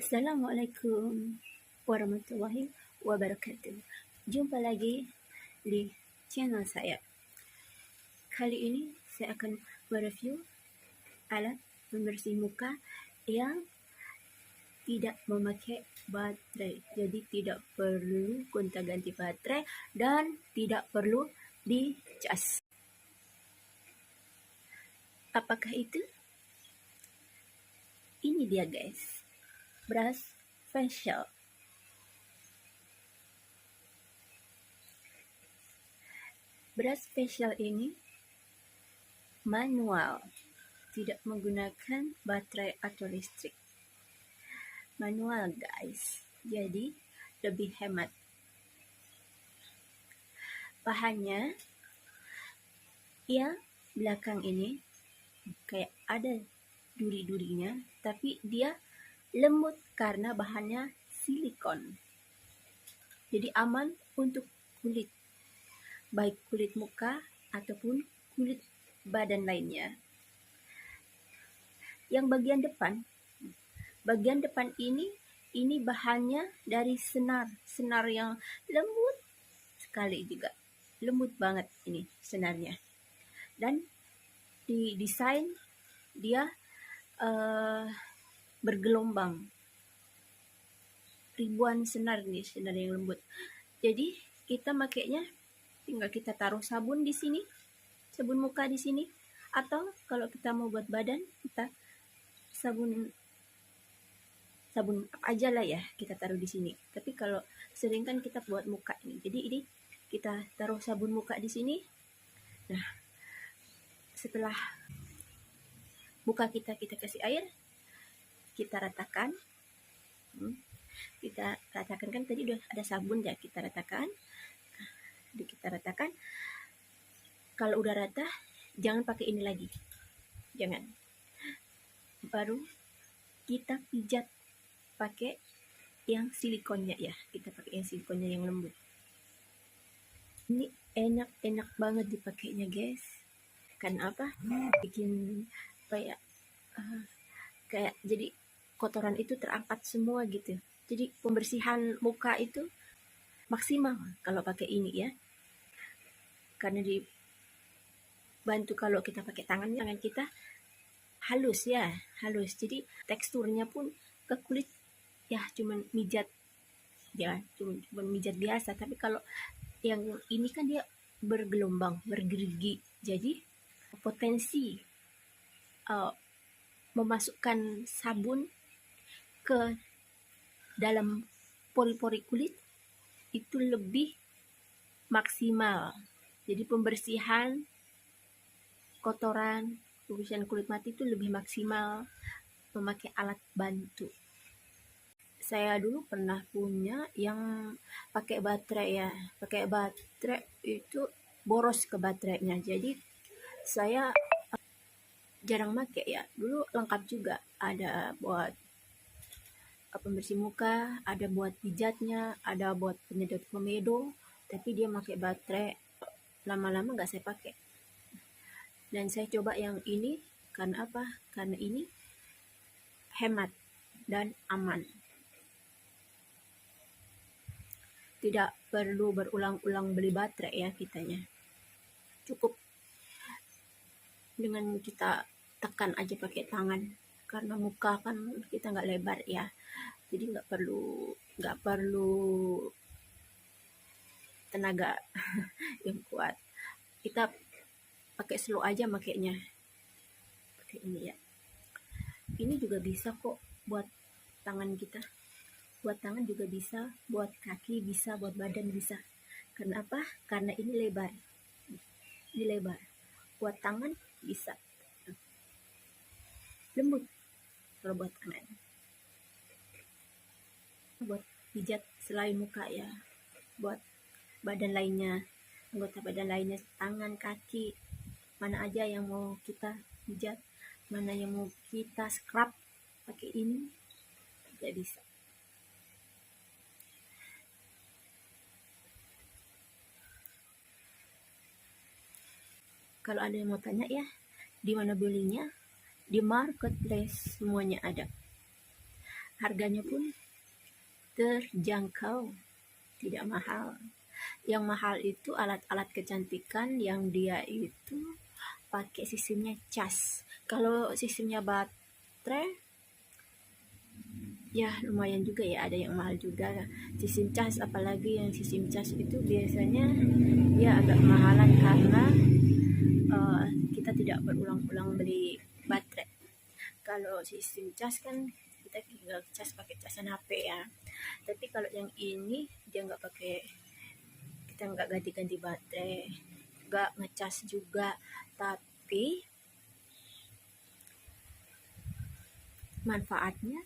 Assalamualaikum warahmatullahi wabarakatuh. Jumpa lagi di channel saya. Kali ini saya akan mereview alat pembersih muka yang tidak memakai baterai. Jadi tidak perlu gonta-ganti baterai dan tidak perlu dicas. Apakah itu? Ini dia guys, brush facial. Brush facial ini manual, tidak menggunakan baterai atau listrik. Manual guys, jadi lebih hemat. Bahannya yang belakang ini kayak ada duri-durinya, tapi dia lembut karena bahannya silikon. Jadi aman untuk kulit, baik kulit muka ataupun kulit badan lainnya. Yang bagian depan ini bahannya dari senar yang lembut sekali juga, lembut banget ini senarnya. Dan di desain dia bergelombang, ribuan senar nih, senar yang lembut. Jadi kita makainya tinggal kita taruh sabun di sini, sabun muka di sini, atau kalau kita mau buat badan, kita sabun aja lah ya, kita taruh di sini. Tapi kalau sering kan kita buat muka ini, jadi ini kita taruh sabun muka di sini. Nah, setelah muka kita kasih air, kita ratakan. Kita ratakan, kan tadi udah ada sabun ya, kita ratakan. Kalau udah rata, jangan pakai ini lagi, jangan. Baru kita pijat pakai yang silikonnya ya, kita pakai yang silikonnya yang lembut. Ini enak banget dipakainya guys. Kan apa? Bikin kayak jadi kotoran itu terangkat semua gitu. Jadi pembersihan muka itu maksimal kalau pakai ini ya. Karena dibantu kalau kita pakai tangan kita halus. Jadi teksturnya pun ke kulit ya cuman mijat ya, cuman mijat biasa. Tapi kalau yang ini kan dia bergelombang, bergerigi. Jadi potensi memasukkan sabun ke dalam pori-pori kulit itu lebih maksimal. Jadi pembersihan kotoran, pembersihan kulit mati itu lebih maksimal memakai alat bantu. Saya dulu pernah punya yang pakai baterai ya. Pakai baterai itu boros ke baterainya. Jadi saya jarang pakai ya. Dulu lengkap juga, ada buat pembersih muka, ada buat pijatnya, ada buat penyedot komedo. Tapi dia pakai baterai, lama-lama nggak saya pakai. Dan saya coba yang ini, karena apa? Karena ini hemat dan aman. Tidak perlu berulang-ulang beli baterai ya kitanya. Cukup dengan kita tekan aja pakai tangan. Karena muka kan kita nggak lebar ya. Jadi nggak perlu tenaga yang kuat. Kita pakai slow aja makainya. Pakai ini ya. Ini juga bisa kok buat tangan kita. Buat tangan juga bisa, buat kaki bisa, buat badan bisa. Karena apa? Karena ini lebar. Ini lebar. Buat tangan bisa. Lembut kalau buat tangan. Buat pijat selain muka ya. Buat badan lainnya, anggota badan lainnya, tangan, kaki, mana aja yang mau kita pijat, mana yang mau kita scrub, pakai ini tidak bisa. Kalau ada yang mau tanya ya, di mana belinya? Di marketplace semuanya ada. Harganya pun terjangkau, tidak mahal. Yang mahal itu alat-alat kecantikan yang dia itu pakai sistemnya cas. Kalau sistemnya baterai, ya lumayan juga ya, ada yang mahal juga. Sistem cas, apalagi yang sistem cas itu biasanya ya agak kemahalan karena kita tidak berulang-ulang beli baterai. Kalau sistem cas kan kita tinggal cas pakai casan HP ya. Tapi kalau yang ini dia nggak pakai, kita nggak ganti-ganti baterai, nggak ngecas juga, tapi manfaatnya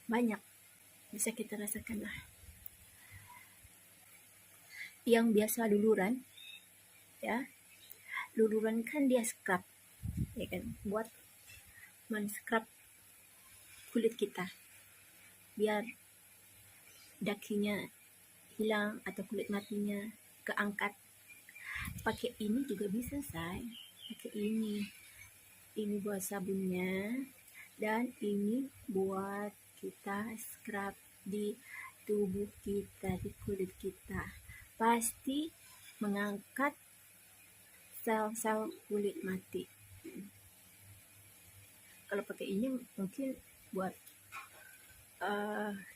banyak, bisa kita rasakan lah. Yang biasa luluran ya, luluran kan dia scrub ya kan, buat men-scrub kulit kita biar dakinya hilang atau kulit matinya keangkat. Pakai ini juga bisa, say. Pakai ini buat sabunnya, dan ini buat kita scrub di tubuh kita, di kulit kita. Pasti mengangkat sel-sel kulit mati. Kalau pakai ini mungkin buat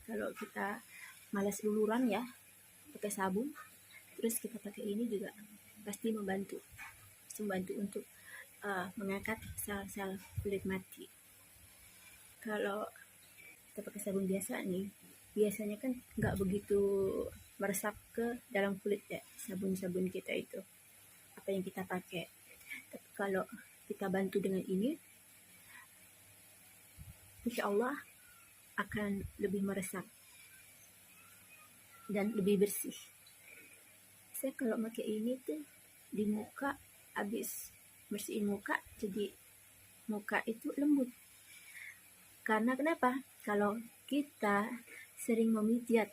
kalau kita malas luluran ya, pakai sabun, terus kita pakai ini juga pasti membantu untuk mengangkat sel-sel kulit mati. Kalau kita pakai sabun biasa nih, biasanya kan nggak begitu meresap ke dalam kulit ya, sabun-sabun kita itu, apa yang kita pakai. Tapi kalau kita bantu dengan ini, insya Allah akan lebih meresap dan lebih bersih. Saya kalau pakai ini tuh di muka, habis bersihin muka, jadi muka itu lembut. Karena kenapa? Kalau kita sering memijat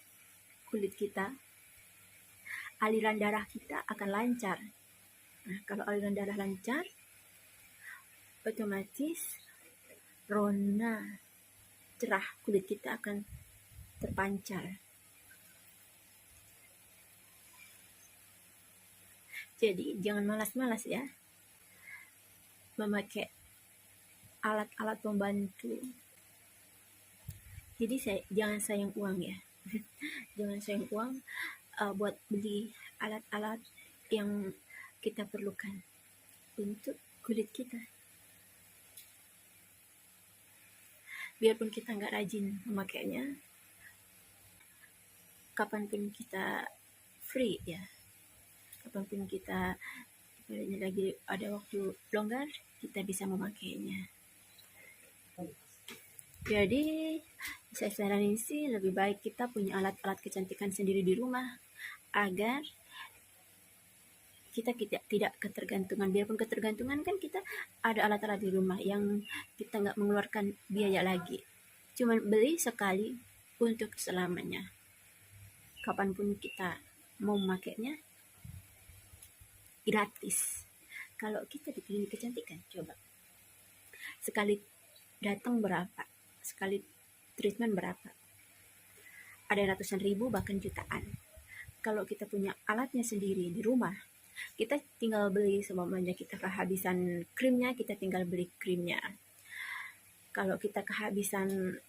kulit kita, aliran darah kita akan lancar. Nah, kalau aliran darah lancar, otomatis rona cerah kulit kita akan terpancar. Jadi jangan malas-malas ya memakai alat-alat pembantu. Jadi jangan sayang uang ya. Jangan sayang uang buat beli alat-alat yang kita perlukan untuk kulit kita. Biarpun kita nggak rajin memakainya, kapanpun kita free ya, kapanpun kita lagi ada waktu longgar, kita bisa memakainya. Jadi saya saranin sih lebih baik kita punya alat-alat kecantikan sendiri di rumah, agar kita tidak ketergantungan. Biarpun ketergantungan kan kita ada alat-alat di rumah yang kita nggak mengeluarkan biaya lagi. Cuma beli sekali untuk selamanya. Kapanpun kita mau memakainya, gratis. Kalau kita di klinik kecantikan, coba sekali datang berapa? Sekali treatment berapa? Ada ratusan ribu, bahkan jutaan. Kalau kita punya alatnya sendiri di rumah, kita tinggal beli, semuanya kita kehabisan krimnya, kita tinggal beli krimnya. Kalau kita kehabisan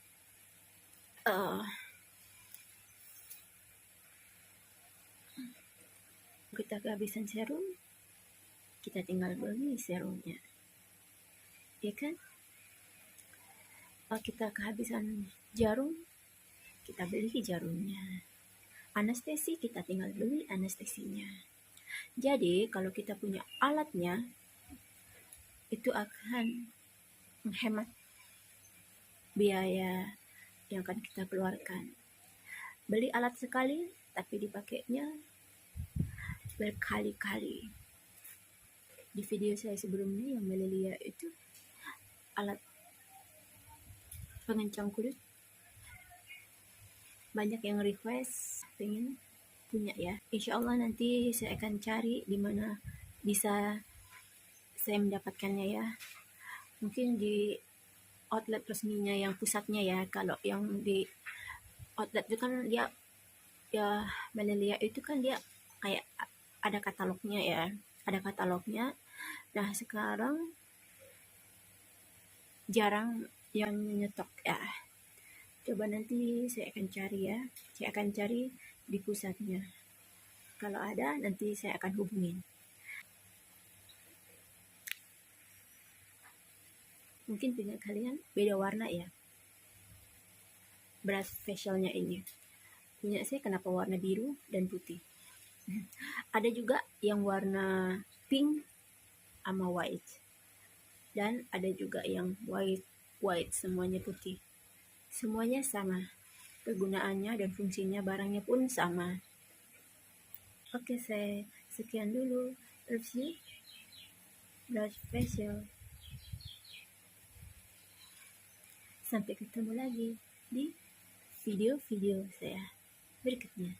serum, kita tinggal beli serumnya, ya kan? Kita kehabisan jarum, kita beli jarumnya. Anestesi, kita tinggal beli anestesinya. Jadi kalau kita punya alatnya, itu akan menghemat biaya yang akan kita keluarkan. Beli alat sekali, tapi dipakainya berkali-kali. Di video saya sebelumnya yang Melelia itu, alat pengencang kulit, banyak yang request pengen punya ya. Insya Allah nanti saya akan cari di mana bisa saya mendapatkannya ya. Mungkin di outlet resminya yang pusatnya ya. Kalau yang di outlet itu kan dia ya, Menelia itu kan dia kayak ada katalognya ya, ada katalognya. Nah sekarang jarang yang nyetok ya. Coba nanti saya akan cari ya, saya akan cari di pusatnya. Kalau ada nanti saya akan hubungin. Mungkin punya kalian beda warna ya, brush facialnya ini. Punya saya kenapa warna biru dan putih. Ada juga yang warna pink sama white. Dan ada juga yang white semuanya putih. Semuanya sama. Kegunaannya dan fungsinya barangnya pun sama. Oke, saya sekian dulu review brush facial. Sampai ketemu lagi di video-video saya berikutnya.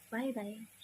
Bye-bye.